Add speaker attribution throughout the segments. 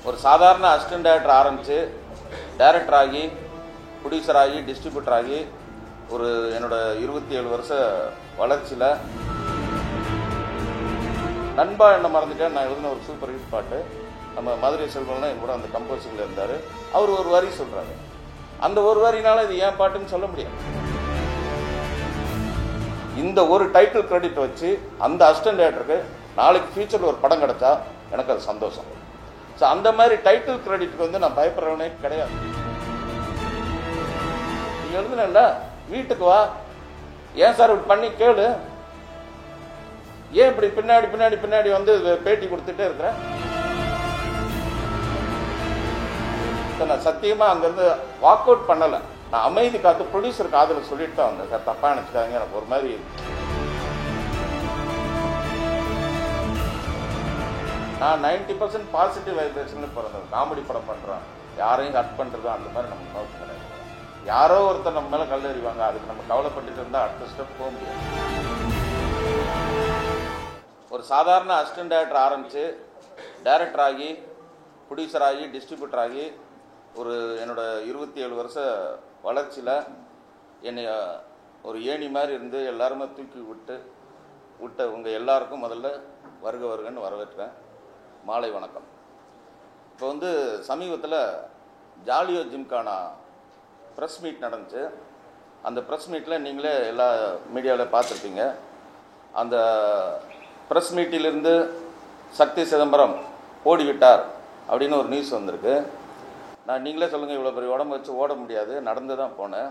Speaker 1: ஒரு சாதாரண assistant director ஆரம்பித்து டைரக்டர் ஆகி ப்ரொடியூசர் ஆகி டிஸ்ட்ரிபியூட்டர் ஆகி ஒரு என்னோட 27 வருஷ வளர்ச்சியில் நண்பா என்ன மறந்துட்டேன் நான் எழுதின ஒரு சூப்பர் ஹிட் பாட்டு நம்ம மதுரை செல்வம்லாம் என் கூட அந்த கம்போசிங்கில் இருந்தார். அவர் ஒரு வரி சொல்கிறாரு, அந்த ஒரு வரினால இது ஏன் பாட்டுன்னு சொல்ல முடியாது. இந்த ஒரு டைட்டில் கிரெடிட் வச்சு அந்த அசிஸ்டன்ட் டைரக்டருக்கு நாளைக்கு ஃபியூச்சரில் ஒரு படம் கிடைச்சா எனக்கு அது சந்தோஷம். ஸோ அந்த மாதிரி டைட்டில் கிரெடிட்டுக்கு வந்து நான் பயப்படுறவனே கிடையாது. நீ எழுதுனல்ல வீட்டுக்கு வா, ஏன் சார் இப்படி பண்ணி கேளு, ஏன் இப்படி பின்னாடி பின்னாடி பின்னாடி வந்து பேட்டி கொடுத்துட்டே இருக்கிறேன். நான் சத்தியமா அங்கிருந்து வாக் அவுட் பண்ணல. நான் அமைதி காத்து ப்ரொடியூசர் காதல சொல்லிட்டு தான் வந்தேன். சார் தப்பா நினைச்சுக்காங்க, எனக்கு ஒரு மாதிரி நான் 90% பாசிட்டிவ் வைப்ரேஷன்ல பிறந்தேன். காமெடி படம் பண்றோம், யாரையும் கட் பண்றதோ அந்த மாதிரி நம்ம நோக்கம் கிடையாது. யாரோ ஒருத்தர் நம்ம மேல கல் எறிவாங்க, அதுக்கு நம்ம கவலைப்பட்டு இருந்தா அடுத்த ஸ்டெப் போக முடியாது. ஒரு சாதாரண அசிஸ்டன்ட் டைரக்டர் ஆரம்பித்து டைரக்டர் ஆகி ப்ரொடியூசர் ஆகி டிஸ்ட்ரிபியூட்டர் ஆகி ஒரு என்னோட 27 வருஷ வளர்ச்சியில் என்னை ஒரு ஏணி மாதிரி இருந்து எல்லாருமே தூக்கி விட்ட உங்கள் எல்லாருக்கும் முதல்ல வருக வருகன்னு வரவேற்கிறேன். மாலை வணக்கம். இப்போ வந்து சமீபத்தில் ஜாலியோ ஜிம்கானா ப்ரெஸ் மீட் நடந்துச்சு. அந்த ப்ரெஸ் மீட்டில் நீங்களே எல்லா மீடியாவில் பார்த்துருப்பீங்க. அந்த ப்ரெஸ் மீட்டிலிருந்து சக்தி சிதம்பரம் ஓடிவிட்டார் அப்படின்னு ஒரு நியூஸ் வந்திருக்கு. நான் நீங்களே சொல்லுங்கள், இவ்வளோ பெரிய உடம்பு வச்சு ஓட முடியாது, நடந்து தான் போனேன்.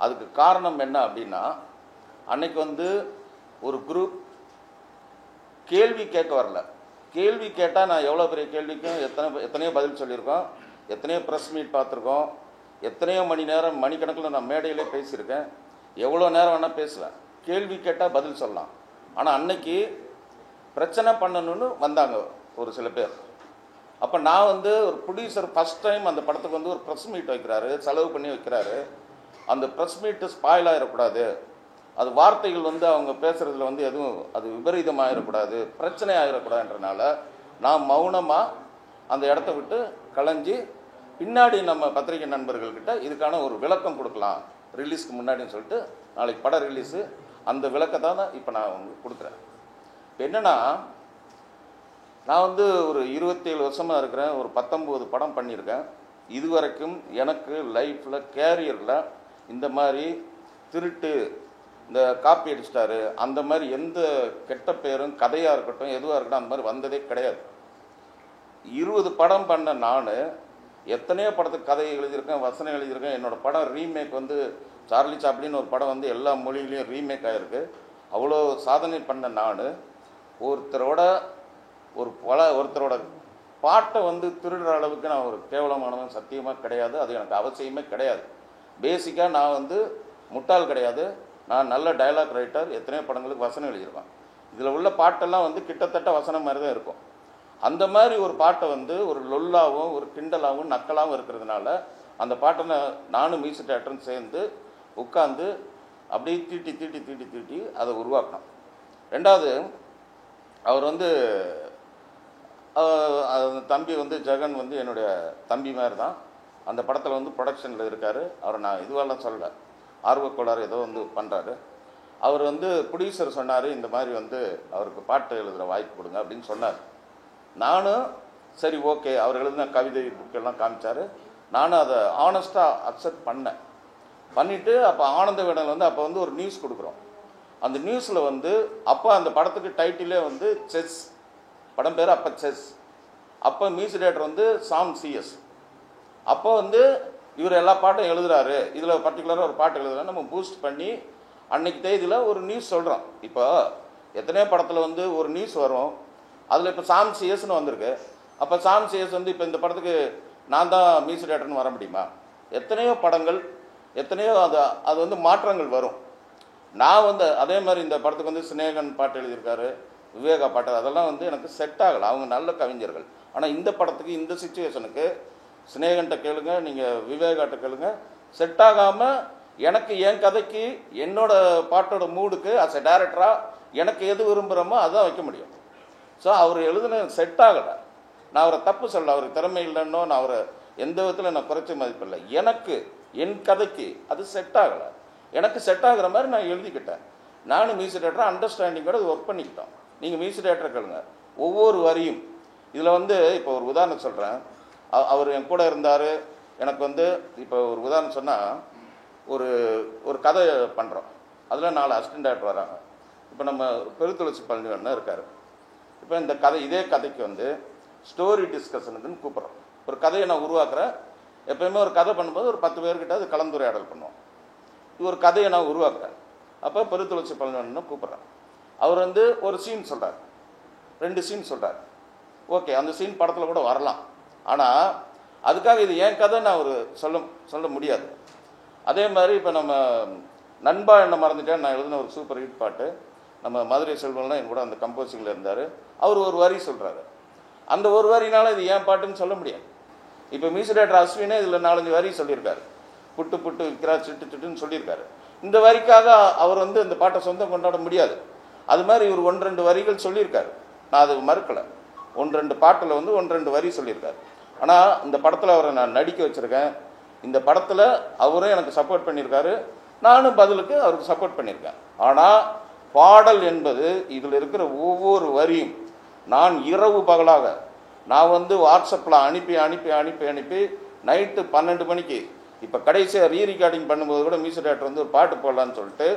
Speaker 1: அதுக்கு காரணம் என்ன அப்படின்னா, அன்னைக்கு வந்து ஒரு குரூப் கேள்வி கேட்க வரல. கேள்வி கேட்டால் நான் எவ்வளோ பெரிய கேள்விக்கும் எத்தனையோ பதில் சொல்லியிருக்கோம், எத்தனையோ ப்ரெஸ் மீட் பார்த்துருக்கோம், எத்தனையோ மணி நேரம் மணிக்கணக்கில் நான் மேடையிலே பேசியிருக்கேன், எவ்வளோ நேரம் வேணால் பேசுவேன். கேள்வி கேட்டால் பதில் சொல்லலாம். ஆனால் அன்னைக்கு பிரச்சனை பண்ணணும்னு வந்தாங்க ஒரு சில பேர். அப்போ நான் வந்து ஒரு ப்ரொடியூசர் ஃபஸ்ட் டைம் அந்த படத்துக்கு வந்து ஒரு ப்ரெஸ் மீட் வைக்கிறாரு, செலவு பண்ணி வைக்கிறாரு. அந்த ப்ரெஸ் மீட்டு ஸ்பாயில் ஆகிடக்கூடாது, அது வார்த்தைகள் வந்து அவங்க பேசுகிறதுல வந்து எதுவும் அது விபரீதமாகிடக்கூடாது, பிரச்சனை ஆகிடக்கூடாதுன்றனால நான் மௌனமாக அந்த இடத்த விட்டு கலைஞ்சி பின்னாடி நம்ம பத்திரிகை நண்பர்கள்கிட்ட இதுக்கான ஒரு விளக்கம் கொடுக்கலாம் ரிலீஸ்க்கு முன்னாடின்னு சொல்லிட்டு, நாளைக்கு படம் ரிலீஸு, அந்த விளக்கத்தை தான் இப்போ நான் உங்களுக்கு கொடுக்குறேன். இப்போ என்னென்னா, நான் வந்து ஒரு 27 வருஷமாக இருக்கிறேன், ஒரு 19 படம் பண்ணியிருக்கேன். இது வரைக்கும் எனக்கு லைஃப்பில் கேரியரில் இந்த மாதிரி திருட்டு, இந்த காப்பி அடிச்சிட்டாரு, அந்த மாதிரி எந்த கெட்ட பேரும் கதையாக இருக்கட்டும் எதுவாக இருக்கட்டும் அந்த மாதிரி வந்ததே கிடையாது. 20 படம் பண்ண நான் எத்தனையோ படத்துக்கு கதை எழுதியிருக்கேன், வசனம் எழுதியிருக்கேன். என்னோடய படம் ரீமேக் வந்து சார்லி சாப்ளின் ஒரு படம் வந்து எல்லா மொழியிலையும் ரீமேக் ஆகிருக்கு. அவ்வளோ சாதனை பண்ண நான் ஒருத்தரோட பாட்டை வந்து திருடுற அளவுக்கு நான் ஒரு கேவலமானவன் சத்தியமாக கிடையாது. அது எனக்கு அவசியமே கிடையாது. பேசிக்காக நான் வந்து முட்டாள் கிடையாது. நான் நல்ல டயலாக் ரைட்டர், எத்தனையோ படங்களுக்கு வசனம் எழுதியிருக்கேன். இதில் உள்ள பாட்டெல்லாம் வந்து கிட்டத்தட்ட வசனம் மாதிரி தான் இருக்கும். அந்த மாதிரி ஒரு பாட்டை வந்து ஒரு லொல்லாகவும் ஒரு கிண்டலாகவும் நக்கலாகவும் இருக்கிறதுனால அந்த பாட்டை நானும் மியூசிக் டைரக்டரும் சேர்ந்து உட்காந்து அப்படியே தீட்டி அதை உருவாக்கணும். ரெண்டாவது, அவர் வந்து தம்பி வந்து ஜெகன் வந்து என்னுடைய தம்பி மாதிரி தான். அந்த படத்தில் வந்து ப்ரொடக்ஷனில் இருக்கார். அவரை நான் இதுவெல்லாம் சொல்லலை, ஆர்வக்கோளாறு ஏதோ வந்து பண்ணுறாரு. அவர் வந்து ப்ரொடியூசர் சொன்னார், இந்த மாதிரி வந்து அவருக்கு பாட்டு எழுதுகிற வாய்ப்பு கொடுங்க அப்படின்னு சொன்னார். நானும் சரி ஓகே, அவர் எழுதின கவிதை புக்கெல்லாம் காமிச்சார். நானும் அதை ஆனஸ்ட்டாக அக்செப்ட் பண்ணிவிட்டு அப்போ ஆனந்த விகடன் வந்து அப்போ வந்து ஒரு நியூஸ் கொடுக்குறோம். அந்த நியூஸில் வந்து அப்போ அந்த படத்துக்கு டைட்டிலே வந்து செஸ், படம் பேர் அப்போ செஸ். அப்போ மியூசிக் டைரக்டர் வந்து சாம் சிஎஸ். அப்போ வந்து இவர் எல்லா பாட்டும் எழுதுறாரு, இதில் பர்டிகுலராக ஒரு பாட்டு எழுதுறாரு. நம்ம பூஸ்ட் பண்ணி அன்னைக்கு தேதியில் ஒரு நியூஸ் சொல்கிறோம். இப்போ எத்தனையோ படத்தில் வந்து ஒரு நியூஸ் வரும், அதில் இப்போ சாம் சிஎஸ்ன்னு வந்திருக்கு. அப்போ சாம் சிஎஸ் வந்து இப்போ இந்த படத்துக்கு நான் தான் மியூசிக் டைரக்டர்னு வர முடியுமா? எத்தனையோ படங்கள், எத்தனையோ அது வந்து மாற்றங்கள் வரும். நான் வந்து அதே மாதிரி இந்த படத்துக்கு வந்து சினேகன் பாட்டு எழுதியிருக்காரு, விவேகா பாட்டு, அதெல்லாம் வந்து எனக்கு செட் ஆகலை. அவங்க நல்ல கவிஞர்கள். ஆனால் இந்த படத்துக்கு இந்த சிச்சுவேஷனுக்கு சினேகன்ட்ட கேளுங்க, நீங்கள் விவேகாட்ட கேளுங்க, செட் ஆகாமல் எனக்கு என் கதைக்கு என்னோட பாட்டோட மூடுக்கு அஸ் எ டைரக்டராக எனக்கு எது விரும்புகிறோமோ அதான் வைக்க முடியும். ஸோ அவர் எழுதுன செட் ஆகலை. நான் அவரை தப்பு சொல்ல, அவருக்கு திறமை இல்லைன்னோ நான் அவரை எந்த விதத்தில் நான் குறைச்சி மதிப்பில்லை. எனக்கு என் கதைக்கு அது செட் ஆகலை. எனக்கு செட் ஆகுற மாதிரி நான் எழுதிக்கிட்டேன். நானும் மியூசிக் டேரக்டராக அண்டர்ஸ்டாண்டிங்கோட ஒர்க் பண்ணிக்கிட்டோம். நீங்கள் மியூசிக் டேரக்டரை கேளுங்க, ஒவ்வொரு வரியும் இதில் வந்து இப்போ ஒரு உதாரணம் சொல்கிறேன். அவர் என் கூட இருந்தார். எனக்கு வந்து இப்போ ஒரு உதாரணம் சொன்னால், ஒரு கதை பண்ணுறோம், அதில் 4 அசிஸ்டன்ட் டேரக்டர் வராங்க. இப்போ நம்ம பெருத்துளசி பழனிவண்ணன் இருக்கார். இப்போ இந்த கதை, இதே கதைக்கு வந்து ஸ்டோரி டிஸ்கஷனுக்குன்னு கூப்பிட்றோம். ஒரு கதையை நான் உருவாக்குறேன். எப்போயுமே ஒரு கதை பண்ணும்போது ஒரு 10 பேர்கிட்ட அது கலந்துரையாடல் பண்ணுவோம். இது ஒரு கதையை நான் உருவாக்குறேன். அப்போ பெருத்துளசி பழனிவண்ணன் கூப்பிட்றேன். அவர் வந்து ஒரு சீன் சொல்கிறார், 2 சீன் சொல்கிறார். ஓகே, அந்த சீன் படத்தில் கூட வரலாம். ஆனால் அதுக்காக இது ஏன் கதை நான் ஒரு சொல்ல முடியாது. அதே மாதிரி இப்போ நம்ம நண்பா என்ன மறந்துட்டேன் நான் எழுதின ஒரு சூப்பர் ஹிட் பாட்டு, நம்ம மதுரை செல்வம்லாம் என் கூட அந்த கம்போசிங்கில் இருந்தார். அவர் ஒரு வரி சொல்கிறாரு. அந்த ஒரு வரினால இது ஏன் பாட்டுன்னு சொல்ல முடியாது. இப்போ மியூசிக் டேரக்டர் அஸ்வினே இதில் 4-5 வரி சொல்லியிருக்காரு. புட்டு புட்டு விற்கிறா சிட்டு சிட்டுன்னு சொல்லியிருக்காரு. இந்த வரிக்காக அவர் வந்து இந்த பாட்டை சொந்தம் கொண்டாட முடியாது. அது மாதிரி இவர் 1-2 வரிகள் சொல்லியிருக்காரு. நான் அது மறுக்கலை. 1-2 பாட்டில் வந்து 1-2 வரி சொல்லியிருக்காரு. ஆனால் இந்த படத்தில் அவரை நான் நடிக்க வச்சுருக்கேன். இந்த படத்தில் அவரும் எனக்கு சப்போர்ட் பண்ணியிருக்காரு, நானும் பதிலுக்கு அவருக்கு சப்போர்ட் பண்ணியிருக்கேன். ஆனால் பாடல் என்பது இதில் இருக்கிற ஒவ்வொரு வரியும் நான் இரவு பகலாக நான் வந்து வாட்ஸ்அப்பில் அனுப்பி நைட்டு 12 மணிக்கு, இப்போ கடைசியாக ரீரிகார்டிங் பண்ணும்போது கூட மியூசிக் டேரக்டர் வந்து ஒரு பாட்டு போடலான்னு சொல்லிட்டு,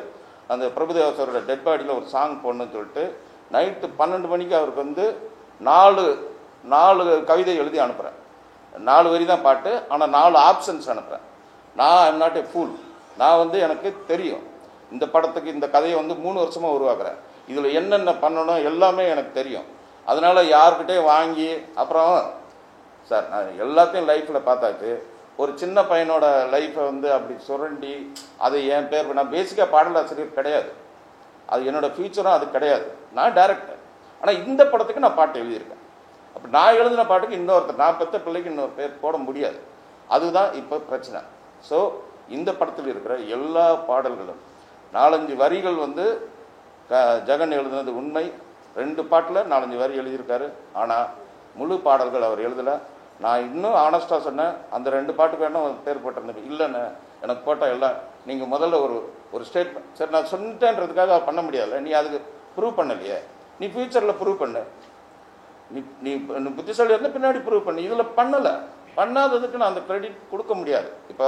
Speaker 1: அந்த பிரபுதேவா சாரோட டெட் பாடியில் ஒரு சாங் போடணும்னு சொல்லிட்டு நைட்டு 12 மணிக்கு அவருக்கு வந்து 4 கவிதை எழுதி அனுப்புகிறேன். 4 வரி தான் பாட்டு, ஆனால் 4 ஆப்ஷன்ஸ் அனுப்புகிறேன். நான் ஐம் நாட் ஏ ஃபூல். நான் வந்து எனக்கு தெரியும் இந்த படத்துக்கு இந்த கதையை வந்து 3 வருஷமாக உருவாக்குறேன். இதில் என்னென்ன பண்ணணும் எல்லாமே எனக்கு தெரியும். அதனால் யார்கிட்டையும் வாங்கி அப்புறம் சார் நான் எல்லாத்தையும் லைஃப்பில் பார்த்தாச்சு. ஒரு சின்ன பையனோட லைஃப்பை வந்து அப்படி சுரண்டி அது என் பேர், நான் பேசிக்காக பாடலாசிரியர் கிடையாது, அது என்னோடய ஃபியூச்சரும் அது கிடையாது. நான் டைரக்டர். ஆனால் இந்த படத்துக்கு நான் பாட்டு எழுதியிருக்கேன். அப்போ நான் எழுதின பாட்டுக்கு இன்னொருத்தர், நான் பெற்ற பிள்ளைக்கு இன்னொரு பேர் போட முடியாது. அதுதான் இப்போ பிரச்சனை. ஸோ இந்த படத்தில் இருக்கிற எல்லா பாடல்களும் 4-5 வரிகள் வந்து ஜெகன் எழுதுனது உண்மை. 2 பாட்டில் 4-5 வரி எழுதியிருக்காரு. ஆனால் முழு பாடல்கள் அவர் எழுதலை. நான் இன்னும் ஆனஸ்டாக சொன்னேன், அந்த 2 பாட்டுக்கு வேணும் பேர் போட்டிருந்தேன். இல்லைன்னு எனக்கு போட்டால் எல்லாம் நீங்கள் முதல்ல ஒரு ஸ்டேட்மெண்ட், சரி நான் சொன்னேன்றதுக்காக பண்ண முடியாதுல்ல, நீ அதுக்கு ப்ரூவ் பண்ணலையே, நீ ஃபியூச்சரில் ப்ரூவ் பண்ணு, நீ புத்திசாலி இருந்தால் பின்னாடி ப்ரூவ் பண்ணு. இதில் பண்ணாததுக்கு நான் அந்த கிரெடிட் கொடுக்க முடியாது. இப்போ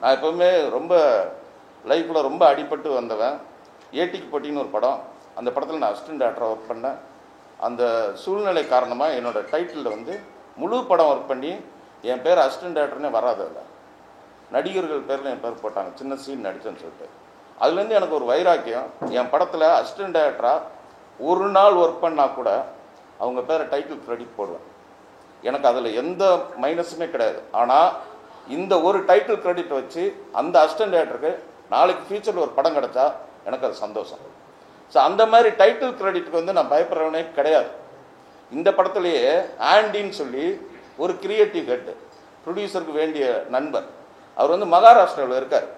Speaker 1: நான் எப்போவுமே ரொம்ப லைஃப்பில் ரொம்ப அடிபட்டு வந்தவன். ஏட்டிக்கு போட்டின்னு ஒரு படம், அந்த படத்தில் நான் அசிஸ்டன்ட் டேரக்டராக ஒர்க் பண்ணேன். அந்த சூழ்நிலை காரணமாக என்னோடய டைட்டிலில் வந்து முழு படம் ஒர்க் பண்ணி என் பேர் அசிஸ்டன்ட் டேரக்டர்னே வராதில்ல, நடிகர்கள் பேரில் என் பேர் போட்டாங்க, சின்ன சீன் நடித்தேன்னு சொல்லிட்டு. அதுலேருந்து எனக்கு ஒரு வைராக்கியம். என் படத்தில் அசிஸ்டன்ட் டேரக்டராக ஒரு நாள் ஒர்க் பண்ணால் கூட அவங்க பேரை டைட்டில் கிரெடிட் போடுவேன். எனக்கு அதில் எந்த மைனஸுமே கிடையாது. ஆனால் இந்த ஒரு டைட்டில் கிரெடிட் வச்சு அந்த அசிஸ்டன்ட் டேரக்டருக்கு நாளைக்கு ஃபியூச்சரில் ஒரு படம் கிடச்சா எனக்கு அது சந்தோஷம். ஸோ அந்த மாதிரி டைட்டில் கிரெடிட்டுக்கு வந்து நான் பயப்படுறவனே கிடையாது. இந்த படத்துலேயே ஆண்டின்னு சொல்லி ஒரு கிரியேட்டிவ் ஹெட், ப்ரொடியூசருக்கு வேண்டிய நண்பர், அவர் வந்து மகாராஷ்டிராவில் இருக்கார்.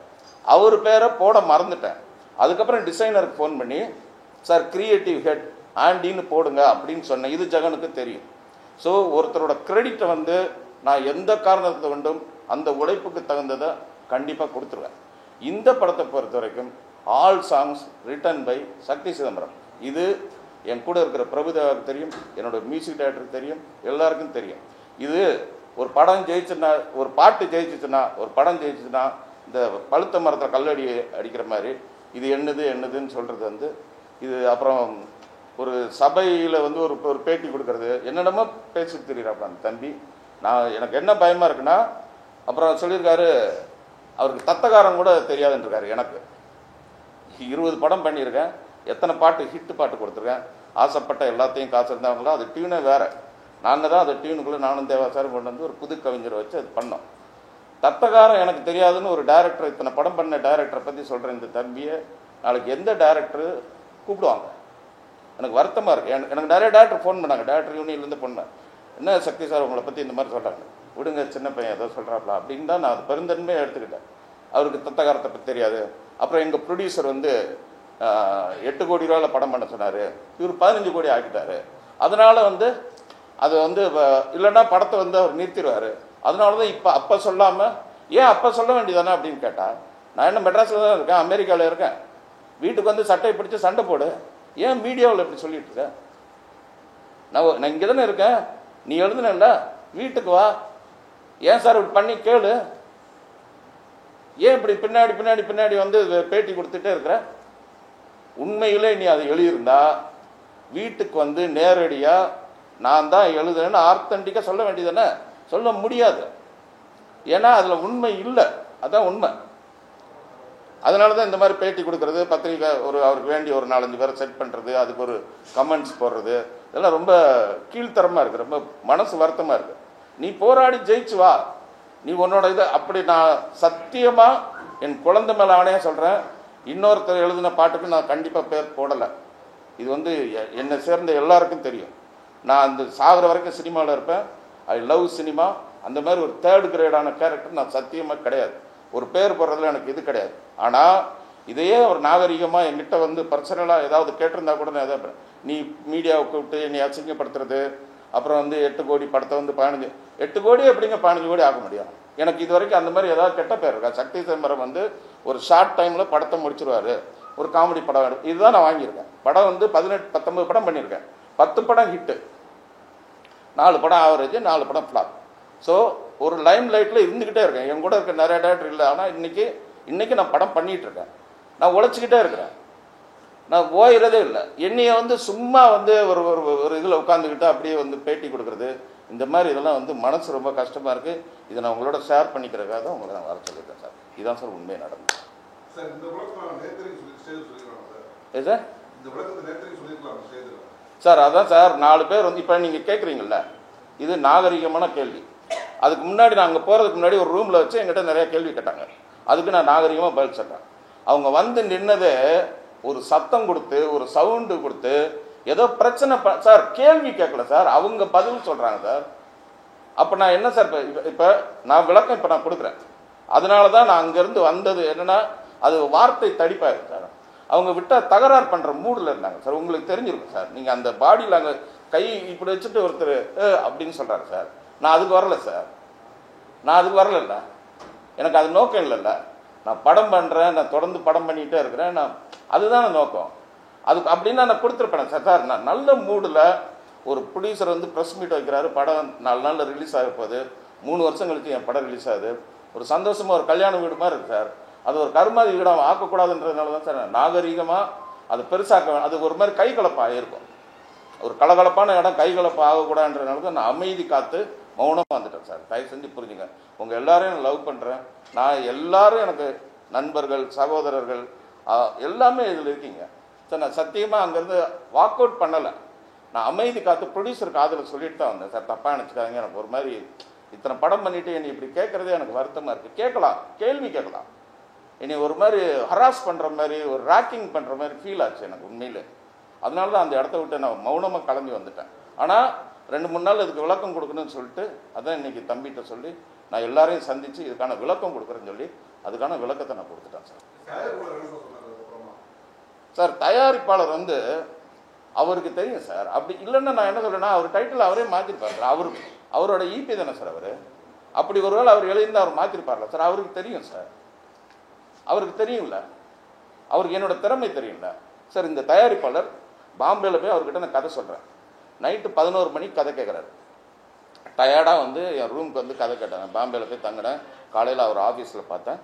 Speaker 1: அவர் பேரை போட மறந்துட்டேன். அதுக்கப்புறம் டிசைனருக்கு ஃபோன் பண்ணி, சார் கிரியேட்டிவ் ஹெட் ஆண்டின்னு போடுங்க அப்படின்னு சொன்னேன். இது ஜெகனுக்கு தெரியும். ஸோ ஒருத்தரோட கிரெடிட்டை வந்து நான் எந்த காரணத்தை கொண்டும் அந்த உழைப்புக்கு தகுந்ததை கண்டிப்பாக கொடுத்துருவேன். இந்த படத்தை பொறுத்த வரைக்கும் ஆல் சாங்ஸ் ரிட்டன் பை சக்தி சிதம்பரம். இது என் கூட இருக்கிற பிரபுதேவாவுக்கு தெரியும், என்னோட மியூசிக் டைரக்டருக்கு தெரியும், எல்லாருக்கும் தெரியும். இது ஒரு படம் ஜெயிச்சுன்னா, ஒரு பாட்டு ஜெயிச்சுச்சுன்னா, ஒரு படம் ஜெயிச்சுன்னா இந்த பழுத்த மரத்தில் கல்லடி அடிக்கிற மாதிரி இது என்னதுன்னு சொல்கிறது வந்து இது. அப்புறம் ஒரு சபையில் வந்து ஒரு பேட்டி கொடுக்கறது, என்னென்னமோ பேசிட்டு தெரியுறாப்பா அந்த தம்பி. எனக்கு என்ன பயமாக இருக்குன்னா, அப்புறம் சொல்லியிருக்காரு அவருக்கு தத்தகாரம் கூட தெரியாதுன்றிருக்காரு. எனக்கு 20 படம் பண்ணியிருக்கேன், எத்தனை பாட்டு ஹிட்டு பாட்டு கொடுத்துருக்கேன், ஆசைப்பட்ட எல்லாத்தையும் காசு இருந்தவங்களோ அது டியூனே வேறு. நாங்கள் தான் அது டியூனுக்குள்ளே நானும் தேவாசாரம் கொண்டு வந்து ஒரு புது கவிஞரை வச்சு அது பண்ணோம். தத்தகாரம் எனக்கு தெரியாதுன்னு ஒரு டைரக்டர், இத்தனை படம் பண்ண டைரக்டரை பற்றி சொல்கிறேன். இந்த தம்பியை நாளைக்கு எந்த டைரக்டரு கூப்பிடுவாங்க? எனக்கு வருத்தமாக இருக்குது. எனக்கு நிறைய டேரக்டர் ஃபோன் பண்ணாங்க, டேரக்டர் யூனியன்லேருந்து பண்ணேன். என்ன சக்தி சார் உங்களை பற்றி இந்த மாதிரி சொல்கிறாங்க, விடுங்க சின்ன பையன் ஏதோ சொல்கிறாப்ல அப்படின்னு தான் நான் அது பெருந்தன்மையாக எடுத்துக்கிட்டேன். அவருக்கு தத்தகாரத்தை பற்றி தெரியாது. அப்புறம் எங்கள் ப்ரொடியூசர் வந்து 8 கோடி ரூபாயில் படம் பண்ண சொன்னார், இவர் 15 கோடி ஆக்கிட்டார். அதனால் வந்து அது வந்து இல்லைன்னா படத்தை வந்து அவர் நிறுத்திடுவார். அதனால தான் இப்போ அப்போ சொல்லாமல் ஏன் அப்போ சொல்ல வேண்டியதானே அப்படின்னு கேட்டால், நான் என்ன மெட்ராஸில் தான் இருக்கேன், அமெரிக்காவில் இருக்கேன், வீட்டுக்கு வந்து சட்டையை பிடிச்சி சண்டை போடு, ஏன் மீடியாவில் இப்படி சொல்லிட்டு இருக்கேன்? நான் இங்கே தானே இருக்கேன், நீ எழுதுனல்ல, வீட்டுக்கு வா, ஏன் சார் இப்படி பண்ணி கேளு, ஏன் இப்படி பின்னாடி பின்னாடி பின்னாடி வந்து பேட்டி கொடுத்துட்டே இருக்கிற? உண்மையிலே நீ அதை எழுதியிருந்தா வீட்டுக்கு வந்து நேரடியாக நான் தான் எழுதுறேன்னு ஆர்த்தன்டிக்காக சொல்ல வேண்டியதானே? சொல்ல முடியாது, ஏன்னா அதில் உண்மை இல்லை, அதுதான் உண்மை. அதனால தான் இந்த மாதிரி பேட்டி கொடுக்கறது, பத்திரிக்கை அவருக்கு வேண்டி ஒரு 4-5 பேரை செட் பண்ணுறது, அதுக்கு ஒரு கமெண்ட்ஸ் போடுறது, இதெல்லாம் ரொம்ப கீழ்த்தரமாக இருக்குது, ரொம்ப மனசு வருத்தமாக இருக்குது. நீ போராடி ஜெயிச்சு வா, நீ உன்னோட இதை அப்படி. நான் சத்தியமாக என் குழந்தை மேலே ஆணையாக சொல்கிறேன், இன்னொருத்தர் எழுதின பாட்டுக்கு நான் கண்டிப்பாக பேர் போடலை. இது வந்து என்னை சேர்ந்த எல்லாருக்கும் தெரியும். நான் அந்த சாகிற வரைக்கும் சினிமாவில் இருப்பேன், ஐ லவ் சினிமா. அந்த மாதிரி ஒரு 3rd கிரேடான கேரக்டர் நான் சத்தியமாக கிடையாது. ஒரு பேர் போடுறதுல எனக்கு இது கிடையாது. ஆனால் இதையே ஒரு நாகரிகமாக என்கிட்ட வந்து பர்சனலாக ஏதாவது கேட்டிருந்தா கூட நான் எதாவது, நீ மீடியாவை கூப்பிட்டு நீ அசிங்கப்படுத்துறது, அப்புறம் வந்து 8 கோடி படத்தை வந்து 8 கோடி எப்படிங்க 15 கோடி ஆக முடியும்? எனக்கு இது வரைக்கும் அந்த மாதிரி ஏதாவது கெட்ட பேர் இருக்கா? சக்தி சிதம்பரம் வந்து ஒரு ஷார்ட் டைமில் படத்தை முடிச்சிருவார், ஒரு காமெடி படம், இதுதான் நான் வாங்கியிருக்கேன். படம் வந்து 18-19 படம் பண்ணியிருக்கேன், 10 படம் ஹிட்டு, 4 படம் ஆவரேஜ், 4 படம் ஃப்ளாப். ஸோ ஒரு லைம் லைட்டில் இருந்துக்கிட்டே இருக்கேன். என் கூட இருக்க நிறைய டேரக்டர் இல்லை, ஆனால் இன்னைக்கு நான் படம் பண்ணிகிட்டு இருக்கேன், நான் உழைச்சிக்கிட்டே இருக்கிறேன், நான் ஓயிறதே இல்லை. என்னைய வந்து சும்மா வந்து ஒரு ஒரு இதில் உட்காந்துக்கிட்டு அப்படியே வந்து பேட்டி கொடுக்குறது, இந்த மாதிரி இதெல்லாம் வந்து மனசு ரொம்ப கஷ்டமாக இருக்குது. இதை நான் உங்களோட ஷேர் பண்ணிக்கிறதுக்காக தான் உங்களை நான் வர சொல்லியிருக்கேன் சார். இதுதான் சார் உண்மையை நடந்தது. சார் அதான் சார் 4 பேர் வந்து இப்போ நீங்கள் கேட்குறீங்கல்ல, இது நாகரிகமான கேள்வி. அதுக்கு முன்னாடி நான் அங்கே போகிறதுக்கு முன்னாடி ஒரு ரூமில் வச்சு என்கிட்ட நிறைய கேள்வி கேட்டாங்க, அதுக்கு நான் நாகரிகமாக பதில் சொல்கிறேன். அவங்க வந்து நின்னதே ஒரு சத்தம் கொடுத்து, ஒரு சவுண்டு கொடுத்து, ஏதோ பிரச்சனை சார், கேள்வி கேட்கல சார், அவங்க பதில் சொல்கிறாங்க சார். அப்போ நான் என்ன சார், இப்போ நான் விளக்கம் இப்போ நான் கொடுக்குறேன். அதனால தான் நான் அங்கேருந்து வந்தது என்னென்னா, அது வார்த்தை தடிப்பாயிருக்கு சார். அவங்க விட்டால் தகராறு பண்ணுற மூடில் இருந்தாங்க சார். உங்களுக்கு தெரிஞ்சிருக்கும் சார், நீங்கள் அந்த பாடியில் அங்கே கை இப்படி வச்சுட்டு ஒருத்தர் அப்படின்னு சொல்கிறாரு சார். நான் அதுக்கு வரல சார், நான் அதுக்கு வரல, எனக்கு அது நோக்கம் இல்லைல்ல. நான் படம் பண்ணுறேன், நான் தொடர்ந்து படம் பண்ணிகிட்டே இருக்கிறேன், நான் அதுதான் நோக்கம். அதுக்கு அப்படின்னா நான் கொடுத்துருப்பேன் சார். சார் நான் நல்ல மூடில் ஒரு ப்ரொடியூசர் வந்து ப்ரெஸ் மீட் வைக்கிறாரு, படம் 4 நாளில் ரிலீஸ் ஆக போகுது, 3 வருஷம் கழிச்சு என் படம் ரிலீஸ் ஆகுது, ஒரு சந்தோஷமாக ஒரு கல்யாண வீடு மாதிரி இருக்குது சார். அது ஒரு கருமாதி வீடாக ஆக்கக்கூடாதுன்றதுனால தான் சார் நாகரீகமாக அது பெருசாக்க, அது ஒரு மாதிரி கைகலப்பாக இருக்கும், ஒரு கலகலப்பான இடம் கைகலப்பு ஆகக்கூடாதுன்றதுனால தான் நான் அமைதி காத்து மௌனமாக வந்துட்டேன் சார். தயவு செஞ்சு புரிஞ்சுங்க. உங்கள் எல்லாரையும் நான் லவ் பண்ணுறேன், நான் எல்லாரும் எனக்கு நண்பர்கள், சகோதரர்கள் எல்லாமே இதில் இருக்கீங்க சார். நான் சத்தியமாக அங்கேருந்து வாக் அவுட் பண்ணலை, நான் அமைதி காத்து ப்ரொடியூசருக்கு ஆதரவு சொல்லிட்டு தான் வந்தேன் சார். தப்பாக நினச்சிக்காங்க, எனக்கு ஒரு மாதிரி இத்தனை படம் பண்ணிவிட்டு என்னை இப்படி கேட்குறதே எனக்கு வருத்தமாக இருக்குது. கேட்கலாம், கேள்வி கேட்கலாம், என்னை ஒரு மாதிரி ஹராஸ் பண்ணுற மாதிரி, ஒரு ராக்கிங் பண்ணுற மாதிரி ஃபீல் ஆச்சு எனக்கு உண்மையில். அதனால தான் அந்த இடத்த விட்டு நான் மௌனமாக கிளம்பி வந்துட்டேன். ஆனால் 2-3 நாள் இதுக்கு விளக்கம் கொடுக்கணும்னு சொல்லிட்டு அதான் இன்றைக்கி தம்பிகிட்ட சொல்லி நான் எல்லாரையும் சந்தித்து இதுக்கான விளக்கம் கொடுக்குறேன்னு சொல்லி அதுக்கான விளக்கத்தை நான் கொடுத்துட்டேன் சார். சார் தயாரிப்பாளர் வந்து அவருக்கு தெரியும் சார். அப்படி இல்லைன்னா நான் என்ன சொல்கிறேன்னா, அவர் டைட்டில் அவரே மாற்றிருப்பார் சார். அவரோட ஈபி தானே சார் அவர். அப்படி ஒருவேளை அவர் எழுதியிருந்தால் அவர் மாற்றிருப்பார்ல சார். அவருக்கு தெரியும் சார், அவருக்கு தெரியும்ல, அவருக்கு என்னோட திறமை தெரியும்ல சார். இந்த தயாரிப்பாளர் பாம்பேயில் போய் அவர்கிட்ட நான் கதை சொல்கிறேன், நைட்டு 11 மணிக்கு கதை கேட்குறாரு. டயர்டாக வந்து என் ரூமுக்கு வந்து கதை கேட்டேன். பாம்பேயில் போய் தங்கினேன், காலையில் அவர் ஆஃபீஸில் பார்த்தேன்.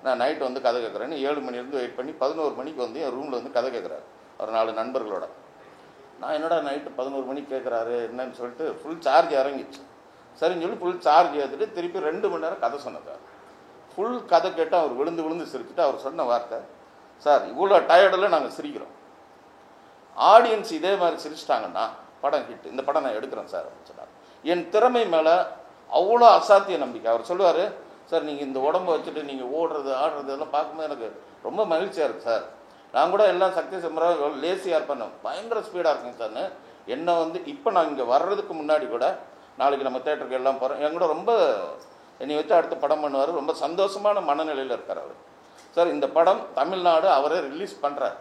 Speaker 1: நான் நைட்டு வந்து கதை கேட்குறேன்னு 7 மணிலேருந்து வெயிட் பண்ணி 11 மணிக்கு வந்து என் ரூமில் வந்து கதை கேட்குறாரு, ஒரு 4 நண்பர்களோட. நான் என்னடா நைட்டு 11 மணிக்கு கேட்குறாரு என்னன்னு சொல்லிட்டு ஃபுல் சார்ஜ் இறங்கிடுச்சு. சரின்னு சொல்லி ஃபுல் சார்ஜ் ஏற்றிட்டு திருப்பி 2 மணி நேரம் கதை சொன்னேன் சார். ஃபுல் கதை கேட்டு அவர் விழுந்து விழுந்து சிரிச்சுட்டு அவர் சொன்ன வார்த்தை, சார் இவ்வளோ டயர்டில் நாங்கள் சிரிக்கிறோம், ஆடியன்ஸ் இதே மாதிரி சிரிச்சிட்டாங்கன்னா படம் ஹிட், இந்த படம் நான் எடுக்கிறேன் சார் அப்படின்னு சொன்னார். என் திறமை மேலே அவ்வளோ அசாத்திய நம்பிக்கை. அவர் சொல்லுவார், சார் நீங்கள் இந்த உடம்பை வச்சுட்டு நீங்கள் ஓடுறது ஆடுறது இதெல்லாம் பார்க்கும்போது எனக்கு ரொம்ப மகிழ்ச்சியாக இருக்குது சார். நான் கூட எல்லாம் சக்தி சிதம்பரம் லேசியாக இருப்பேன், பயங்கர ஸ்பீடாக இருக்குங்க சார்னு என்னை வந்து இப்போ நான் இங்கே வர்றதுக்கு முன்னாடி கூட, நாளைக்கு நம்ம தேட்டருக்கு எல்லாம் போகிறோம், என் கூட ரொம்ப என்னை வச்சு அடுத்த படம் பண்ணுவார், ரொம்ப சந்தோஷமான மனநிலையில் இருக்கார் அவர். சார் இந்த படம் தமிழ்நாடு அவரே ரிலீஸ் பண்ணுறார்,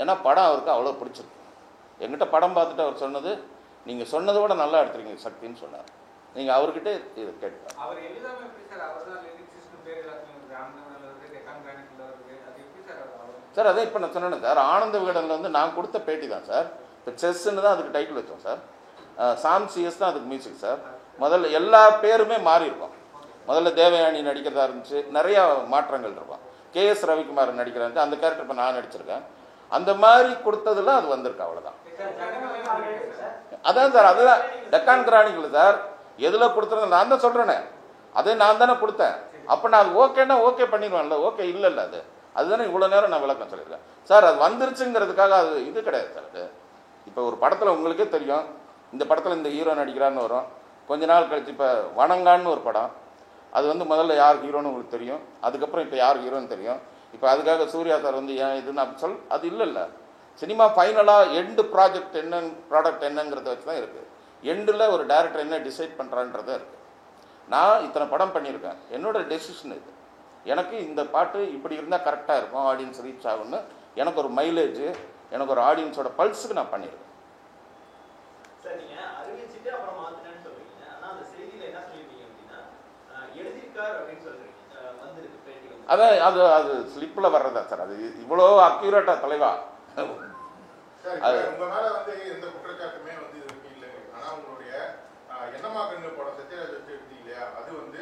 Speaker 1: ஏன்னா படம் அவருக்கு அவ்வளோ பிடிச்சிருக்கு. என்கிட்ட படம் பார்த்துட்டு அவர் சொன்னது, நீங்கள் சொன்னதை விட நல்லா எடுத்துருக்கீங்க சக்தின்னு சொன்னார். நீங்கள் அவர்கிட்ட இது கேட்கலாம். சார் அதே இப்போ நான் சொன்னேன் சார், ஆனந்த விகடனில் வந்து நான் கொடுத்த பேட்டி தான் சார். இப்போ செஸ்ன்னு தான் அதுக்கு டைட்டில் வச்சோம் சார். சாம் சிஎஸ் தான் அதுக்கு மியூசிக் சார். முதல்ல எல்லா பேருமே மாறி இருக்கும். முதல்ல தேவயானி நடிக்கிறதா இருந்துச்சு, நிறையா மாற்றங்கள் இருக்கும். கேஎஸ் ரவிக்குமார் நடிக்கிறாரு, அந்த கேரக்டர் இப்போ நான் நடிச்சிருக்கேன். அந்த மாதிரி கொடுத்ததுல அது வந்திருக்கு, அவ்வளோதான். அதான் சார், அதுதான் டெக்கான் கிரானிக்கல் சார். எதில் கொடுத்துருந்தேன் நான் தான் சொல்கிறேனே, அதே நான் தானே கொடுத்தேன். அப்போ நான் அது ஓகேன்னா ஓகே பண்ணிடுவேன்ல, ஓகே இல்லைல்ல, அதுதானே இவ்வளோ நேரம் நான் விளக்கம் சொல்லியிருக்கேன் சார். அது வந்துருச்சுங்கிறதுக்காக அது இது கிடையாது சார். அது இப்போ ஒரு படத்தில் உங்களுக்கே தெரியும், இந்த படத்தில் இந்த ஹீரோ நடிக்கிறான்னு வரும். கொஞ்ச நாள் கழிச்சு இப்போ வணங்கான்னு ஒரு படம், அது வந்து முதல்ல யார் ஹீரோன்னு உங்களுக்கு தெரியும், அதுக்கப்புறம் இப்போ யார் ஹீரோன்னு தெரியும். இப்போ அதுக்காக சூர்யா சார் வந்து ஏன் இதுன்னு அப்படி அது இல்லைல்ல. சினிமா ஃபைனலாக எண்டு ப்ராஜெக்ட் ப்ராடக்ட் என்னங்கிறத வச்சு தான் இருக்குது. எண்டில் ஒரு டைரக்டர் என்ன டிசைட் பண்ணுறான்றதே இருக்குது. நான் இத்தனை படம் பண்ணியிருக்கேன், என்னோடய டெசிஷன் இது. எனக்கு இந்த பாட்டு இப்படி இருந்தால் கரெக்டாக இருக்கும், ஆடியன்ஸ் ரீச் ஆகும்னு எனக்கு ஒரு மைலேஜ், எனக்கு ஒரு ஆடியன்ஸோட பல்ஸுக்கு நான் பண்ணியிருக்கேன். அதான் அது அது ஸ்லிப்பில் வர்றதா சார். அது இவ்வளோ அக்யூரேட்டா தலைவா
Speaker 2: அது உங்க மேல வந்து எந்த குற்றச்சாட்டுமே வந்து இல்லை. ஆனா உங்களுடைய என்னமா கண்ணு படம் சத்யராஜ் வச்சு எடுத்தீங்க இல்லையா, அது வந்து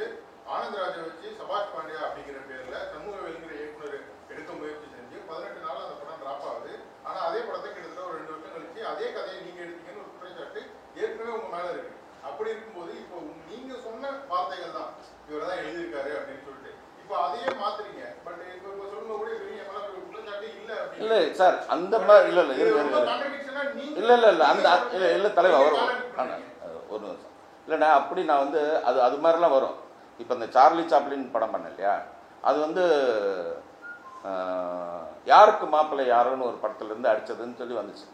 Speaker 2: ஆனந்தராஜை வச்சு சபாஷ் பாண்டியா அப்படிங்கிற பேர்ல சமூகவேலுங்கிற இயக்குனர் எடுக்க முயற்சி செஞ்சு 18 நாள் அந்த படம் டிராப் ஆகுது. ஆனா அதே படத்தை கிட்டத்தட்ட ஒரு 2 வருஷம் கழிச்சு அதே கதையை நீங்க எடுத்தீங்கன்னு ஒரு குற்றச்சாட்டு ஏற்கனவே உங்க மேல இருக்கு. அப்படி இருக்கும்போது இப்போ நீங்க சொன்ன வார்த்தைகள் தான் இவர் தான் எழுதியிருக்காரு அப்படின்னு சொல்லிட்டு இப்போ அதையே மாத்துறீங்க. பட் இப்போ சொல்லுங்க கூட பெரிய குற்றச்சாட்டு இல்லை
Speaker 1: இல்லை சார். அந்த மாதிரி இல்லை இல்லை இல்லை இல்லை இல்லை இல்லை அந்த இல்லை இல்லை தலைவா வரும் ஒரு நிமிஷம் இல்லைண்ணா. அப்படி நான் வந்து அது மாதிரிலாம் வரும். இப்போ இந்த சார்லி சாப்ளின் படம் பண்ண இல்லையா, அது வந்து யாருக்கு மாப்பிள்ளை யாரோன்னு ஒரு படத்துலேருந்து அடித்ததுன்னு சொல்லி வந்துச்சு.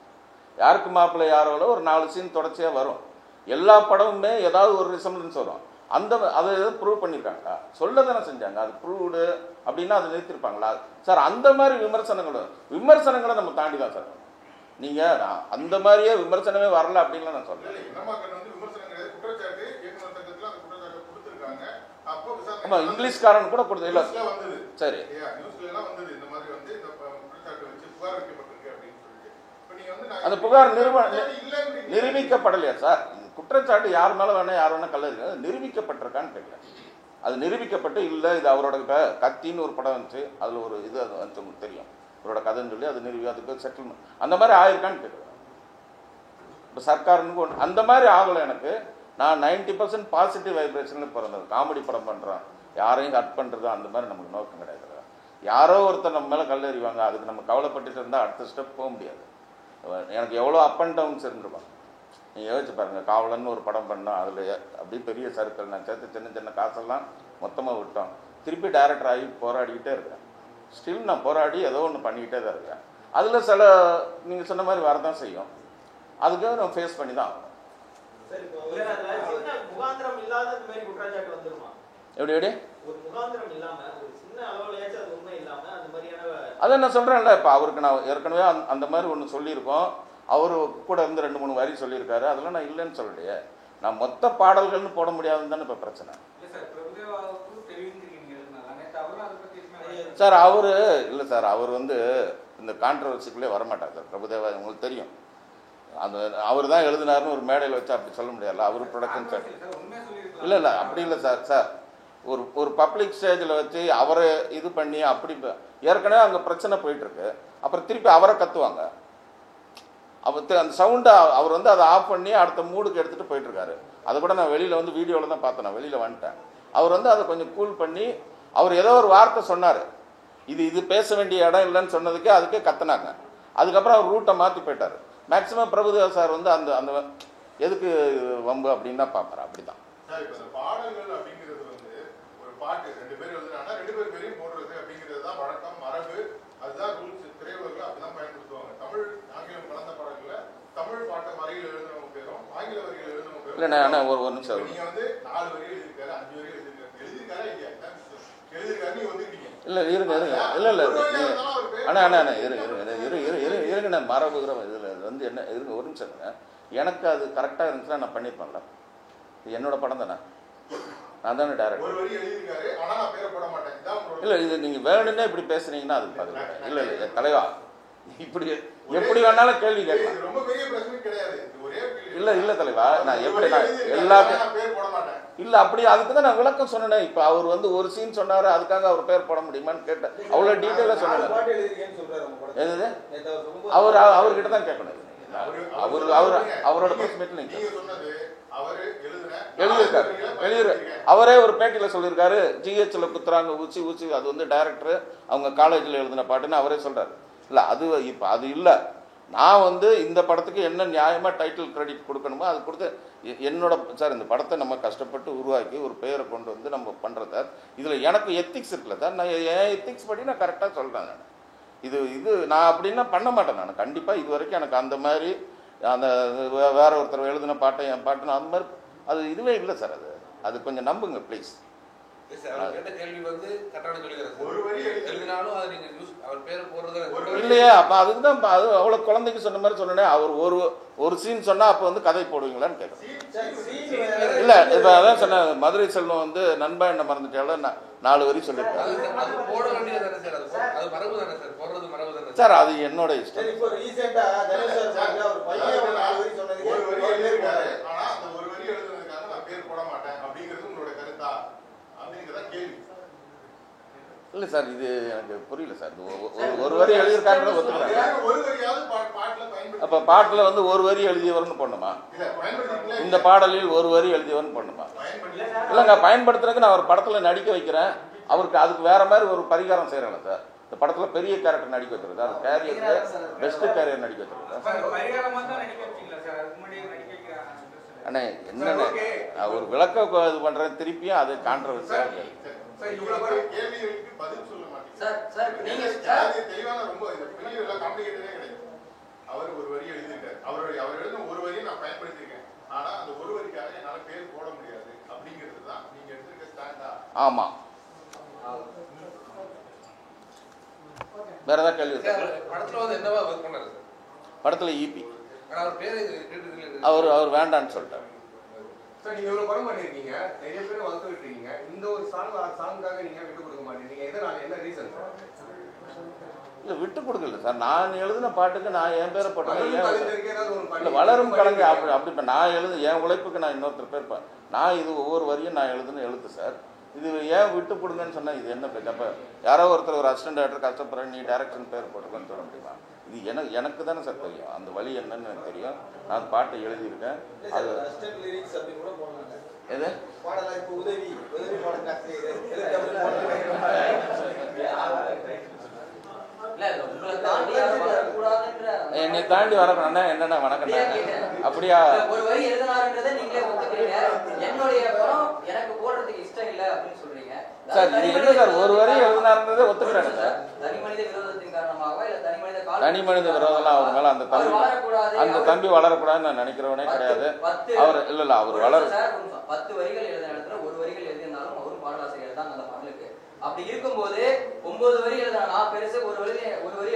Speaker 1: யாருக்கு மாப்பிள்ளை யாரோவில் ஒரு 4 சீன் தொடர்ச்சியாக வரும். எல்லா படமுமே ஏதாவது ஒரு ரிசம்லன்ஸ் வரும். அதை எதாவது ப்ரூவ் பண்ணியிருக்காங்களா, சொல்ல தானே செஞ்சாங்க. அது ப்ரூவ்டு அப்படின்னா அதை நிறுத்திருப்பாங்களா சார்? அந்த மாதிரி விமர்சனங்களை நம்ம தாண்டி தான் சார். நீங்கள் அந்த மாதிரியே விமர்சனமே வரல அப்படின்லாம் நான் சொல்கிறேன். ஆமா, இங்கிலீஷ்காரன் கூட கொடுத்து இல்லை சரி. அந்த புகார் நிரூபிக்கப்படலையா சார்? குற்றச்சாட்டு யார் மேலே வேணால் யார் வேணால் கல்லறிங்க, நிரூபிக்கப்பட்டிருக்கான்னு கேட்குறேன். அது நிரூபிக்கப்பட்டு இல்லை, இது அவரோட கத்தின்னு ஒரு படம் வந்துச்சு, அதில் ஒரு இது அது வந்து உங்களுக்கு தெரியும், அவரோட கதைன்னு சொல்லி அது அதுக்கு செட்டில்மெண்ட் அந்த மாதிரி ஆயிருக்கான்னு கேட்குறேன். இப்போ சர்க்காருன்னு அந்த மாதிரி ஆகலை எனக்கு. நான் 90% பாசிட்டிவ் வைப்ரேஷனில் பிறந்தது. காமெடி படம் பண்ணுறோம், யாரையும் கட் பண்ணுறது அந்த மாதிரி நமக்கு நோக்கம் கிடையாது. யாரோ ஒருத்தர் நம்ம மேலே கல்லறிவாங்க, அதுக்கு நம்ம கவலைப்பட்டுட்டு இருந்தால் அடுத்த ஸ்டெப் போக முடியாது. எனக்கு எவ்வளோ அப் அண்ட் டவுன்ஸ் இருந்திருப்பாங்க. நீங்கள் யோசிச்சு பாருங்கள், காவலன்னு ஒரு படம் பண்ணோம், அதில் அப்படியே பெரிய சர்க்கிள் நான் சேர்த்து சின்ன சின்ன காசெல்லாம் மொத்தமாக விட்டோம். திருப்பி டைரக்டர் ஆகி போராடிக்கிட்டே இருக்கேன். ஸ்டில் நான் போராடி ஏதோ ஒன்று பண்ணிக்கிட்டே தான் இருக்கேன். அதில் சில நீங்கள் சொன்ன மாதிரி வரதான் செய்யும், அதுக்காக நம்ம ஃபேஸ் பண்ணி தான் ஆகணும். எப்படி அதான் நான் சொல்கிறேன்ல. இப்போ அவருக்கு நான் ஏற்கனவே அந்த மாதிரி ஒன்று சொல்லியிருக்கோம். அவரு கூட இருந்து 2-3 வரி சொல்லியிருக்காரு, அதெல்லாம் நான் இல்லைன்னு சொல்லலையே. நான் மொத்த பாடல்கள்னு போட முடியாதுன்னு தானே இப்போ பிரச்சனை சார். அவரு இல்லை சார், அவர் வந்து இந்த கான்ட்ரவர்சிக்குள்ளே வரமாட்டார் சார். பிரபுதேவா உங்களுக்கு தெரியும், அந்த அவர் தான் எழுதினாருன்னு ஒரு மேடையில் வச்சு அப்படி சொல்ல முடியாதுல்ல. அவர் ப்ரொடக்ஷன் சார் இல்லை இல்லை அப்படி இல்லை சார். சார் ஒரு பப்ளிக் ஸ்டேஜில் வச்சு அவரை இது பண்ணி அப்படி ஏற்கனவே அங்கே பிரச்சனை போயிட்டுருக்கு, அப்புறம் திருப்பி அவரை கத்துவாங்க. அவர் அந்த சவுண்டை அவர் வந்து அதை ஆஃப் பண்ணி அடுத்த மூடுக்கு எடுத்துகிட்டு போயிட்டுருக்காரு. அதை கூட நான் வெளியில் வந்து வீடியோவில் தான் பார்த்தேன், நான் வெளியில் வந்துட்டேன். அவர் வந்து அதை கொஞ்சம் கூல் பண்ணி அவர் ஏதோ ஒரு வார்த்தை சொன்னார், இது பேச வேண்டிய இடம் இல்லைன்னு சொன்னதுக்கே அதுக்கே கத்துனாங்க. அதுக்கப்புறம் அவர் ரூட்டை மாற்றி போயிட்டார். மேக்சிமம் பிரபுதேவா சார் வந்து அந்த அந்த எதுக்கு வம்பு அப்படின்னு தான் பார்ப்பாரு. அப்படி தான்
Speaker 2: பாடல்கள் அப்படிங்கிறது வந்து ஒரு பாட்டு 2 பேர் எழுதுனா 2 பேர் பேரையும் போடுறது அப்படிங்கிறது தான் வழக்கம், மரபு, அதுதான் ரூல்ஸ். திரையுலகில் அப்படிதான் பயன்படுத்துவாங்க. தமிழ் ஆங்கிலம் கலந்த பாடல்களை தமிழ் பாட்டை வரிகள் எழுதுனவங்க பேரும் ஆங்கில வரிகள் எழுதுனவங்க பேரும்.
Speaker 1: இல்லை ஒரு நிமிஷம்,
Speaker 2: நீங்க வந்து 4 வரி எழுதிருக்காரு, 5 வரி எழுதிருக்காரு இல்லையா? எழுதிருக்காரு, நீங்க வந்துருக்கீங்க.
Speaker 1: இல்லை இருங்க அண்ணா இருங்க மரபுகிற இதில் வந்து என்ன இருங்க ஒரு நிமிஷம். எனக்கு அது கரெக்டாக இருந்துச்சுன்னா நான் பண்ணியிருப்பேன்ல. இது என்னோட படம் தானே, நான் தானே டேரக்டர். இல்லை இது நீங்கள் வேணும்னே இப்படி பேசுனீங்கன்னா அதுக்கு பதில் இல்லை. இல்லை தலைவா, இப்படி எப்படி வேணாலும் கேள்வி கேட்கலாம். இல்லை இல்லை தலைவா, நான் எப்படி நான் எல்லாமே இல்லை அப்படி அதுக்கு தான் நான் விளக்கம் சொன்னேன். இப்போ அவர் வந்து ஒரு சீன் சொன்னார், அதுக்காக அவர் பேர் போட முடியுமான்னு கேட்டேன். அவ்வளோ டீட்டெயிலாக சொன்னேன். எது அவர்கிட்ட தான் கேட்கணும். அவரோட பிரஸ் மீட்ல எழுதியிருக்காரு. அவரே ஒரு பேட்டியில் சொல்லியிருக்காரு, ஜிஹெச்ல குத்துறாங்க ஊச்சி ஊச்சி, அது வந்து டைரக்டர் அவங்க காலேஜில் எழுதின பாட்டுன்னு அவரே சொல்றாரு. இல்லை அது இப்போ அது இல்லை. நான் வந்து இந்த படத்துக்கு என்ன நியாயமாக டைட்டில் கிரெடிட் கொடுக்கணுமோ அது கொடுத்து என்னோட சார் இந்த படத்தை நம்ம கஷ்டப்பட்டு உருவாக்கி ஒரு பெயரை கொண்டு வந்து நம்ம பண்ணுறோம் சார். இதில் எனக்கு எத்திக்ஸ் இருக்குல்ல சார், நான் என் எத்திக்ஸ் படி நான் கரெக்டாக சொல்கிறேன். நான் இது நான் அப்படின்னா பண்ண மாட்டேன். நான் கண்டிப்பாக இது வரைக்கும் எனக்கு அந்த மாதிரி அந்த வேற ஒருத்தர் எழுதின பாட்டை என் பாட்டுன்னு அந்த மாதிரி அது இதுவே இல்லை சார். அது கொஞ்சம் நம்புங்க ப்ளீஸ். இல்லையா அப்ப அதுக்குதான் அது அவ்வளவு குழந்தைக்கு சொன்ன மாதிரி சொன்னேன். அவர் ஒரு சீன் சொன்னா அப்ப வந்து கதை போடுவீங்களான்னு கேட்கறேன். இல்ல இப்ப அதான் சொன்ன மதுரை செல்வம் வந்து நண்பா என்ன மறந்துட்டால 4 வரி சொல்லியிருக்காரு சார். அது என்னோட இஷ்டம். இல்லை சார், இது எனக்கு புரியல சார். ஒரு வரி எழுதியிருக்காங்க ஒத்துக்கிறாங்க. அப்போ பாட்டில் வந்து ஒரு வரி எழுதியவர்னு போடணுமா? இந்த பாடலில் ஒரு வரி எழுதியவர்னு போடணுமா? இல்லைங்க, பயன்படுத்துறதுக்கு நான் ஒரு படத்தில் நடிக்க வைக்கிறேன், அவருக்கு அதுக்கு வேற மாதிரி ஒரு பரிகாரம் செய்கிறேன் சார். இந்த படத்தில் பெரிய கேரக்டர் நடிக்க வைக்கிறது, அது கேரியர் பெஸ்ட் கேரியர் நடிக்க வைக்கிறது. அண்ணே என்னண்ணே ஒரு விளக்க இது பண்ணுறேன், திருப்பியும் அது கான்ட்ரவர்சியாக ஆமா. வேற ஏதாவது கேள்வி? படத்துல ஈபி அவர் வேண்டான்னு சொல்லிட்டார்.
Speaker 3: நீங்க இவ்வளவு படம் பண்ணிருக்கீங்க, நிறைய பேர் வந்து விட்டுருக்கீங்க, இந்த ஒரு சாங்காக நீங்க விட்டு கொடுக்க மாட்டீங்க, எதனால, என்ன ரீசன்?
Speaker 1: இல்ல விட்டு கொடுக்கல சார், நான் எழுதின பாட்டுக்கு நான் என் பேரை போட்டேன். இல்ல வளரும் கலைஞர் அப்படி நான் எழுது என் உழைப்புக்கு நான் இன்னொருத்தர் பேர் நான் இது ஒவ்வொரு வரியும் நான் எழுதுன்னு எழுத்து சார். இது ஏன் விட்டு கொடுங்கன்னு சொன்னா இது என்ன பேச்சு? அப்ப யாரோ ஒருத்தர் ஒரு அசிஸ்டன்ட் டைரக்டர் கஷ்டப்படுறேன் நீ டைரக்ஷன் பேர் போட்டுக்கன்னு சொல்ல முடியுமா? இது எனக்கு தானே சார் தெரியும், அந்த வழி என்னன்னு எனக்கு தெரியும். நான் பாட்டை எழுதியிருக்கேன். அது எது என்னை தாண்டி வர என்னன்னா வணக்கம் அப்படியா சார்? இது என்ன சார் ஒரு வரி எழுதினாருன்றதை ஒத்துக்கிறேன் சார். தனி மனித விரோதம்லாம் அவர் மேல அந்த தம்பி வளரக்கூடாதுன்னு நான் நினைக்கிறவனே கிடையாது. அவர் இல்ல அவர் வளர
Speaker 4: 10 வரிகள் எழுதின இடத்துல ஒரு வரிகள் எழுதினாலும் அவரும் பாடலாசிரியர் தான் அந்த பாடலுக்கு. அப்படி இருக்கும்போது 9 வரி எழுதினா நான் பெருசு, ஒரு வரி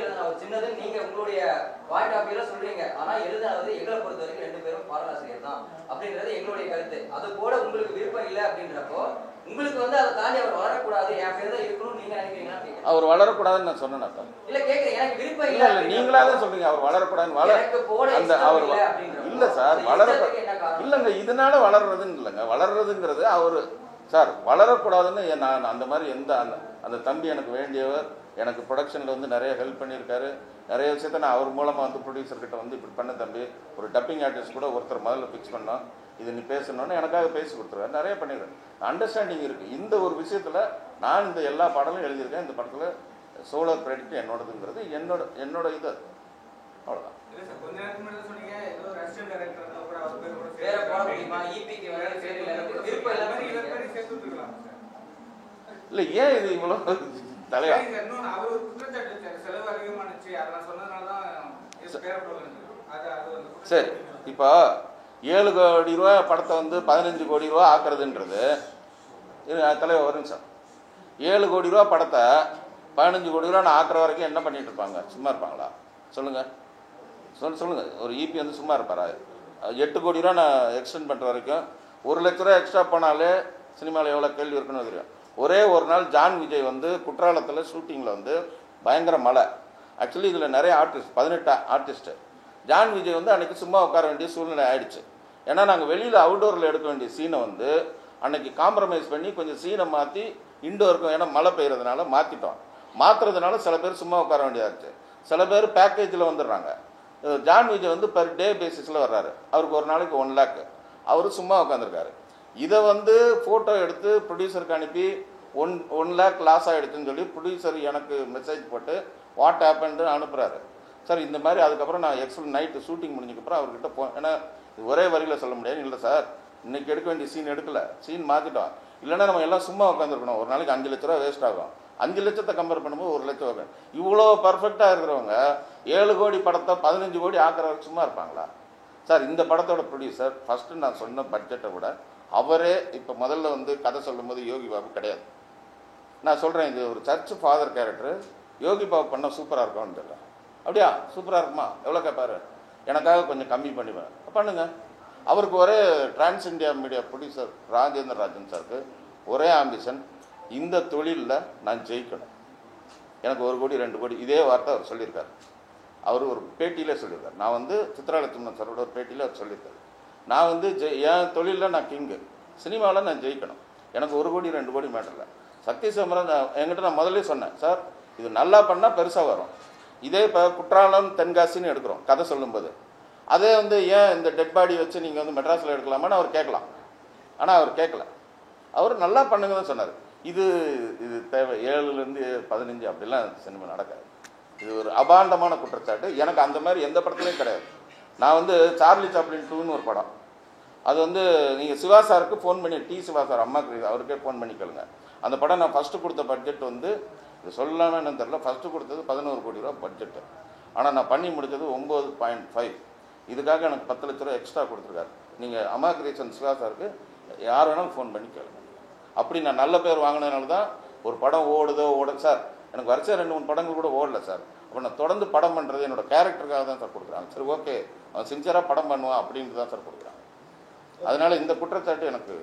Speaker 4: எழுதினா ஒரு சின்னதுன்னு நீங்க உங்களுடைய பாயிண்ட் ஆஃப் வியூல சொல்றீங்க. ஆனா எழுதினது எங்களை பொறுத்த வரைக்கும் 2 பேரும் பாடலாசிரியர் தான் அப்படின்றது எங்களுடைய கருத்து. அது கூட உங்களுக்கு விருப்பம் இல்லை அப்படின்றப்போ உங்களுக்கு வந்து அதை தாண்டி அவர் வளரக்கூடாது, என் பேர் தான் இருக்கணும்னு நீங்க நினைக்கிறீங்கன்னா
Speaker 1: அவர் வளரக்கூடாதுன்னு நான் சொன்னேன்.
Speaker 4: இல்ல கேட்க எனக்கு விருப்பம்
Speaker 1: இல்ல நீங்களா தான் சொல்றீங்க அவர் வளரக்கூடாதுன்னு. அந்த அவர் இல்ல சார் இல்லங்க, இதனால வளர்றதுன்னு இல்லைங்க. வளர்றதுங்கிறது அவரு சார் வளரக்கூடாதுன்னு நான் அந்த மாதிரி அந்த தம்பி எனக்கு வேண்டியவர், எனக்கு ப்ரொடக்ஷனில் வந்து நிறைய ஹெல்ப் பண்ணியிருக்காரு. நிறைய விஷயத்த நான் அவர் மூலமாக வந்து ப்ரொடியூசர்கிட்ட வந்து இப்படி பண்ண தம்பி, ஒரு டப்பிங் ஆர்டிஸ்ட் கூட ஒருத்தர் முதல்ல ஃபிக்ஸ் பண்ணோம், இது நீ பேசணுன்னு எனக்காக பேசி கொடுத்துருவாரு. நிறைய பண்ணிடுறேன், அண்டர்ஸ்டாண்டிங் இருக்குது. இந்த ஒரு விஷயத்தில் நான் இந்த எல்லா பாடலும் எழுதியிருக்கேன். இந்த படத்தில் சோலர் கிரெடிட் என்னோடதுங்கிறது என்னோட இது அவ்வளோதான். இல்லை ஏன் இது இவ்வளோ தலைவா? சரி, இப்போ 7 கோடி ரூபா படத்தை வந்து 15 கோடி ரூபா ஆக்குறதுன்றது தலைவர் ஒரு நிமிஷம். 7 கோடி ரூபா படத்தை 15 கோடி ரூபா நான் ஆக்குற வரைக்கும் என்ன பண்ணிட்டு இருப்பாங்க? சும்மா இருப்பாங்களா? சொல்லுங்க. சொல்லுங்க. ஒரு ஈபி வந்து சும்மா இருப்பாரா? 8 கோடி ரூபா நான் எக்ஸ்டெண்ட் பண்ணுற வரைக்கும் 1 லட்ச ரூபா எக்ஸ்ட்ரா போனாலே சினிமாவில் எவ்வளோ கேள்வி இருக்குன்னு தெரியும். ஒரே ஒரு நாள் ஜான் விஜய் வந்து குற்றாலத்தில் ஷூட்டிங்கில் வந்து பயங்கர மழை. ஆக்சுவலி இதில் நிறைய ஆர்டிஸ்ட் 18 ஆர்டிஸ்ட்டு. ஜான் விஜய் வந்து அன்றைக்கி சும்மா உட்கார வேண்டிய சூழ்நிலை ஆயிடுச்சு. ஏன்னா நாங்கள் வெளியில் அவுட்டோரில் எடுக்க வேண்டிய சீனை வந்து அன்றைக்கி காம்ப்ரமைஸ் பண்ணி கொஞ்சம் சீனை மாற்றி இன்டோருக்கும், ஏன்னா மழை பெய்யறதுனால மாற்றிட்டோம். மாற்றுறதுனால சில பேர் சும்மா உட்கார வேண்டியதாச்சு, சில பேர் பேக்கேஜில் வந்துடுறாங்க. ஜான் விஜய் வந்து பர் டே பேசிஸில் வர்றாரு. அவருக்கு ஒரு நாளைக்கு 1 லேக், அவர் சும்மா உட்காந்துருக்காரு. இதை வந்து ஃபோட்டோ எடுத்து ப்ரொடியூசருக்கு அனுப்பி 1 லேக் லாஸ் ஆகிடுச்சுன்னு சொல்லி ப்ரொடியூசர் எனக்கு மெசேஜ் போட்டு வாட் ஹேப்பன்னு அனுப்புகிறாரு. சார் இந்த மாதிரி அதுக்கப்புறம் நான் எக்ஸல் நைட்டு ஷூட்டிங் முடிஞ்சதுக்கப்புறம் அவர்கிட்ட ஏன்னா ஒரே வரியில் சொல்ல முடியாது. இல்லை சார் இன்றைக்கி எடுக்க வேண்டிய சீன் எடுக்கலை, சீன் மாற்றிட்டோம், இல்லைன்னா நம்ம எல்லாம் சும்மா உட்காந்துருக்கணும். ஒரு நாளைக்கு 5 லட்ச ரூபா வேஸ்ட் ஆகும். 5 லட்சத்தை கம்பேர் பண்ணும்போது 1 லட்சம் ஆகும். இவ்வளோ பர்ஃபெக்டாக இருக்கிறவங்க 7 கோடி படத்தை 15 கோடி ஆக்கிறவங்க சும்மா இருப்பாங்களா சார்? இந்த படத்தோட ப்ரொடியூசர் ஃபஸ்ட்டு நான் சொன்ன பட்ஜெட்டை விட அவரே இப்போ முதல்ல வந்து கதை சொல்லும்போது யோகி பாபு கிடையாது. நான் சொல்கிறேன், இது ஒரு search father character, Yogi Babu பண்ணால் சூப்பராக இருக்கும்னு தெரியல. அப்படியா சூப்பராக இருக்குமா? எவ்வளோ கேட்பாரு? எனக்காக கொஞ்சம் கம்மி பண்ணிவேன், பண்ணுங்க. அவருக்கு ஒரே trans India media producer Rajendra Rajan சாருக்கு ஒரே ஆம்பிஷன், இந்த தொழிலில் நான் ஜெயிக்கணும், எனக்கு 1 கோடி 2 கோடி. இதே வார்த்தை அவர் சொல்லியிருக்காரு. அவர் ஒரு பேட்டியிலே சொல்லியிருக்காரு. நான் வந்து சித்ராலட்சுமணன் சாரோட ஒரு பேட்டியில் அவர் சொல்லியிருக்காரு, நான் வந்து என் தொழிலில் நான் கிங்கு, சினிமாவில் நான் ஜெயிக்கணும், எனக்கு 1 கோடி 2 கோடி மேட்டரில்லை. சக்தி சிதம்பரம் என்கிட்ட நான் முதல்ல சொன்னேன், சார் இது நல்லா பண்ணால் பெருசாக வரும். இதே இப்போ குற்றாலம் தென்காசின்னு எடுக்கிறோம் கதை சொல்லும்போது, அதே வந்து ஏன் இந்த டெட் பாடி வச்சு நீங்கள் வந்து மெட்ராஸில் எடுக்கலாமான்னு அவர் கேட்கலாம். ஆனால் அவர் கேட்கல, அவர் நல்லா பண்ணுங்க தான் சொன்னார். இது தேவை 7லேருந்து 15 அப்படிலாம் சினிமா நடக்காது. இது ஒரு அபாண்டமான குற்றச்சாட்டு. எனக்கு அந்த மாதிரி எந்த படத்துலையும் கிடையாது. நான் வந்து சார்லி சாப்ளின் 2ன்னு ஒரு படம், அது வந்து நீங்கள் சிவா சாருக்கு ஃபோன் பண்ணி, சிவா சார் அம்மாக்கு அவருக்கே ஃபோன் பண்ணி கேளுங்க. அந்த படம் நான் ஃபஸ்ட்டு கொடுத்த பட்ஜெட் வந்து இது சொல்லலாமே என்னன்னு தெரில, ஃபஸ்ட்டு கொடுத்தது 11 கோடி ரூபா பட்ஜெட்டு. ஆனால் நான் பண்ணி முடித்தது 9.5. இதுக்காக எனக்கு 10 லட்ச ரூபா எக்ஸ்ட்ரா கொடுத்துருக்காரு. நீங்கள் அம்மா கிரியேஷன் சிவா சாருக்கு யார் வேணாலும் ஃபோன் பண்ணி கேளுங்க. அப்படி நான் நல்ல பேர் வாங்கினதுனால தான் ஒரு படம் ஓடுதோ சார், எனக்கு வரிசை 2-3 படங்கள் கூட ஓடல சார். அப்போ நான் தொடர்ந்து படம் பண்ணுறது என்னோட கேரக்டருக்காக தான் சார் கொடுக்குறாங்க. சரி ஓகே, அவன் சின்சியராக படம் பண்ணுவான் அப்படின்ட்டு தான் சார் கொடுக்குறாங்க. அதனால் இந்த குற்றச்சாட்டு எனக்கு